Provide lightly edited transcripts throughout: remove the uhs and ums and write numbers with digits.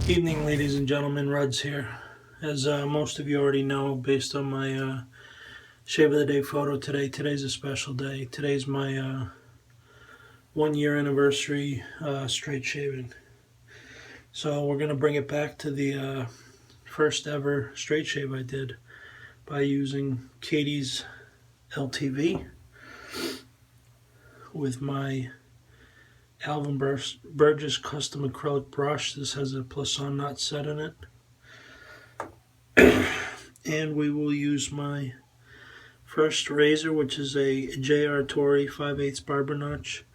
Evening, ladies and gentlemen. Ruds here. As most of you already know, based on my shave of the day photo today, today's a special day. Today's my 1 year anniversary straight shaving. So we're going to bring it back to the first ever straight shave I did by using Katie's LTV with my Alvin Burgess custom acrylic brush. This has a Plisson knot set in it. And we will use my first razor, which is a J.R. Torrey 5/8 barber notch.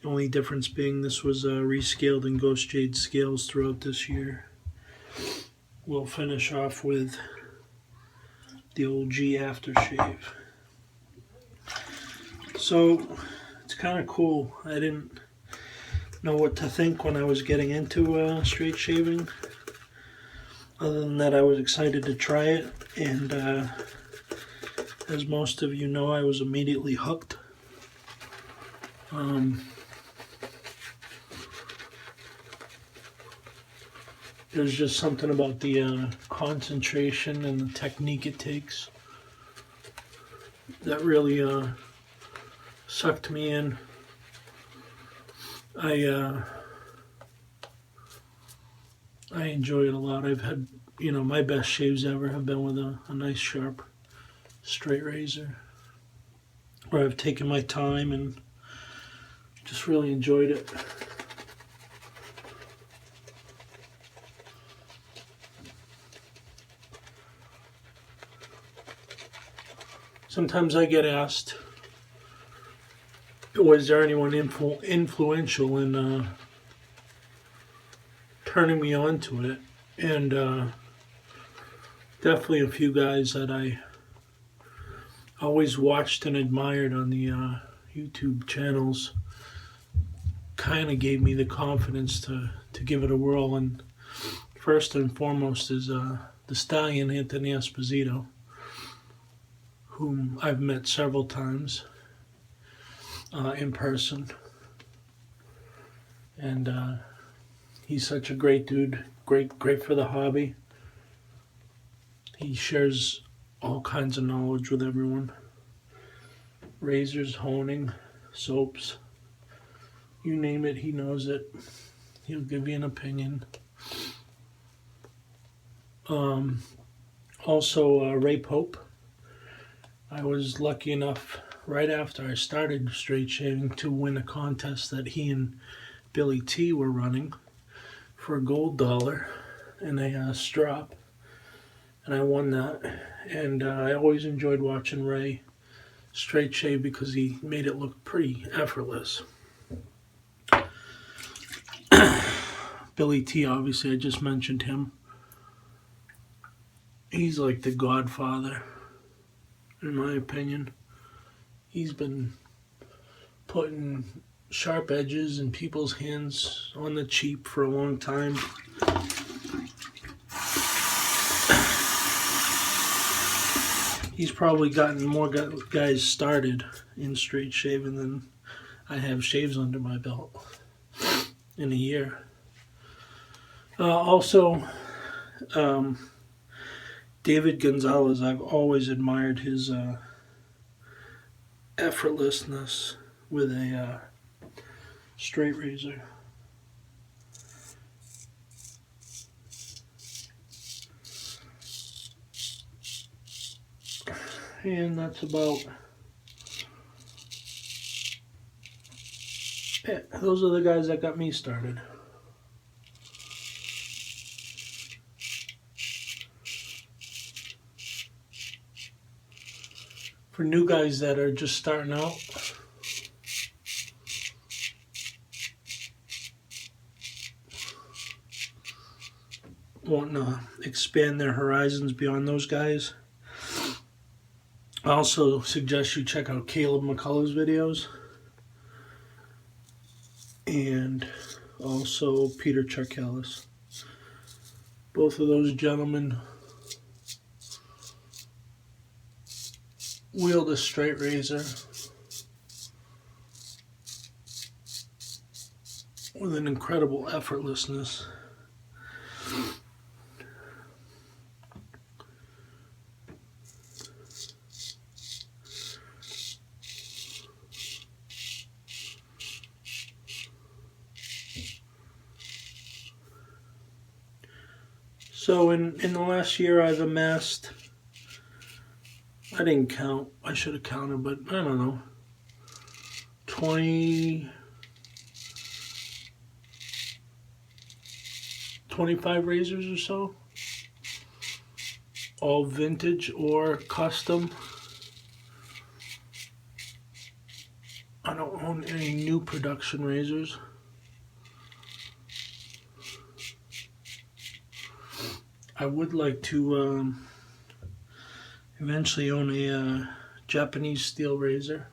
The only difference being this was rescaled in ghost jade scales throughout this year. We'll finish off with the old G aftershave. So it's kind of cool. I didn't know what to think when I was getting into straight shaving. Other than that, I was excited to try it, and as most of you know, I was immediately hooked. There's just something about the concentration and the technique it takes that really sucked me in. I enjoy it a lot. I've had, my best shaves ever have been with a nice sharp straight razor, where I've taken my time and just really enjoyed it. Sometimes I get asked, was there anyone influential in turning me on to it? And definitely a few guys that I always watched and admired on the YouTube channels kind of gave me the confidence to give it a whirl. And first and foremost is the stallion Anthony Esposito, whom I've met several times in person. And he's such a great dude, great for the hobby. He shares all kinds of knowledge with everyone. Razors, honing, soaps, you name it, he knows it. He'll give you an opinion. Also, Ray Pope. I was lucky enough, right after I started straight shaving, to win a contest that he and Billy T were running for a gold dollar and a strap. And I won that. And I always enjoyed watching Ray straight shave because he made it look pretty effortless. Billy T, obviously, I just mentioned him. He's like the godfather, in my opinion. He's been putting sharp edges in people's hands on the cheap for a long time. He's probably gotten more guys started in straight shaving than I have shaves under my belt in a year. Also, David Gonzalez, I've always admired his effortlessness with a straight razor. And that's about it. Those are the guys that got me started. For new guys that are just starting out, wanting to expand their horizons beyond those guys, I also suggest you check out Caleb McCullough's videos and also Peter Charkelis. Both of those gentlemen wield a straight razor with an incredible effortlessness. So in the last year I've amassed, I didn't count, I should have counted, but I don't know, 25 razors or so, all vintage or custom. I don't own any new production razors. I would like to eventually own a Japanese steel razor.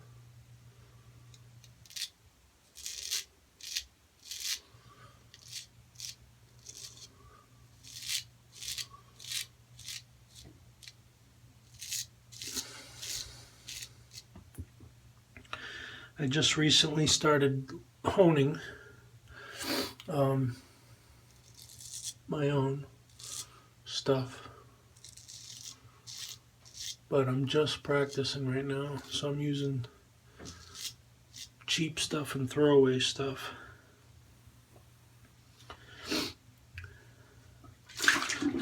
I just recently started honing my own stuff, but I'm just practicing right now, so I'm using cheap stuff and throwaway stuff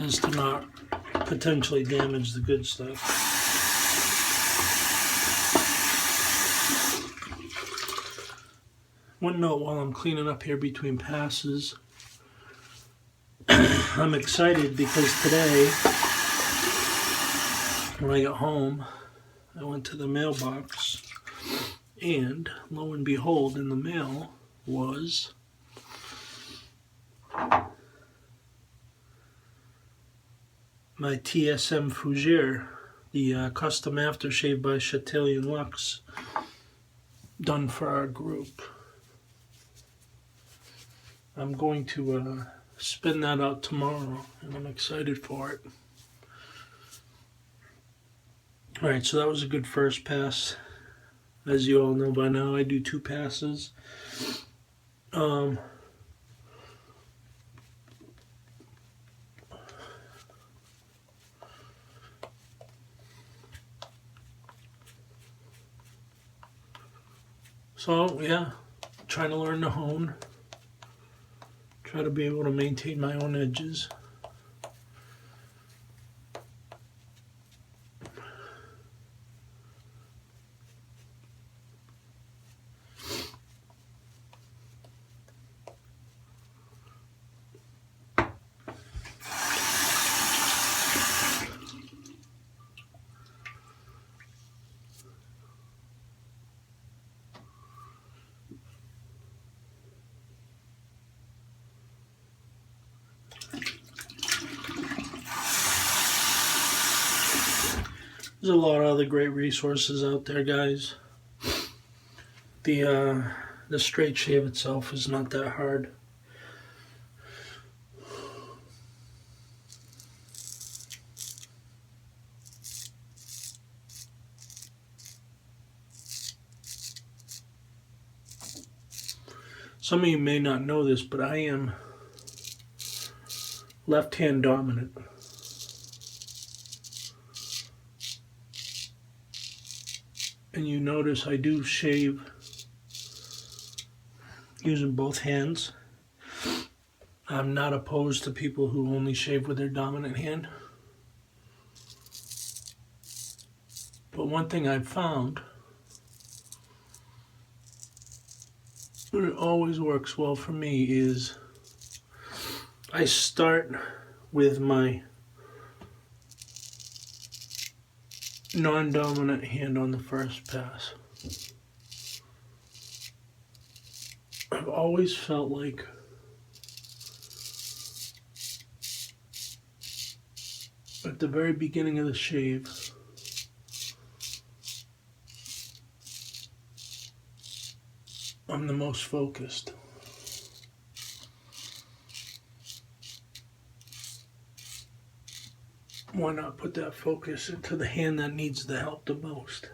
as to not potentially damage the good stuff. One note while I'm cleaning up here between passes, I'm excited because today when I got home I went to the mailbox and lo and behold, in the mail was my TSM Fougere, the custom aftershave by Chatillon Lux, done for our group. I'm going to spin that out tomorrow, and I'm excited for it. Alright, so that was a good first pass. As you all know by now, I do 2 passes. So yeah, trying to learn to hone. Try to be able to maintain my own edges. There's a lot of other great resources out there, guys. The straight shave itself is not that hard. Some of you may not know this, but I am left-hand dominant. And you notice I do shave using both hands. I'm not opposed to people who only shave with their dominant hand. But one thing I've found, and it always works well for me, is I start with my non-dominant hand on the first pass. I've always felt like at the very beginning of the shave, I'm the most focused. Why not put that focus into the hand that needs the help the most?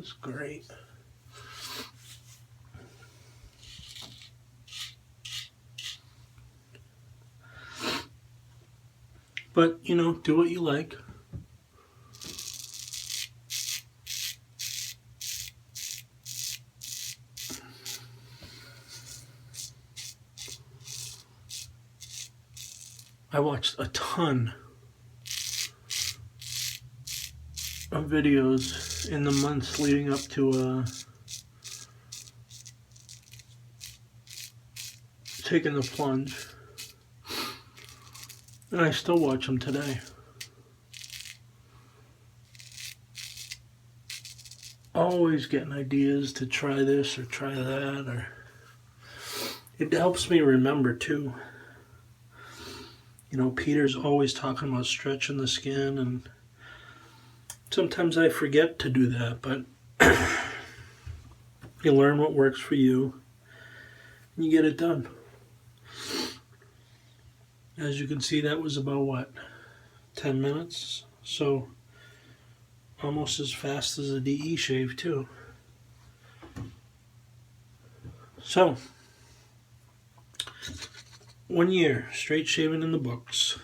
It's great. But, you know, do what you like. I watched a ton of videos in the months leading up to taking the plunge, and I still watch them today. Always getting ideas to try this or try that, or it helps me remember too. You know, Peter's always talking about stretching the skin, and sometimes I forget to do that, but you learn what works for you, and you get it done. As you can see, that was about, what, 10 minutes? So, almost as fast as a DE shave, too. So, 1 year, straight shaving in the books.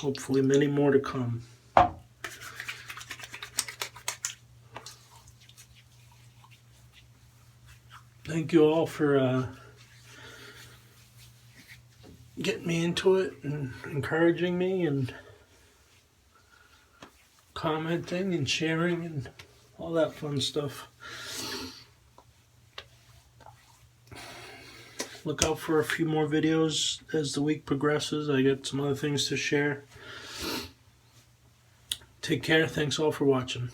Hopefully many more to come. Thank you all for getting me into it and encouraging me and commenting and sharing and all that fun stuff. Look out for a few more videos as the week progresses. I got some other things to share. Take care. Thanks all for watching.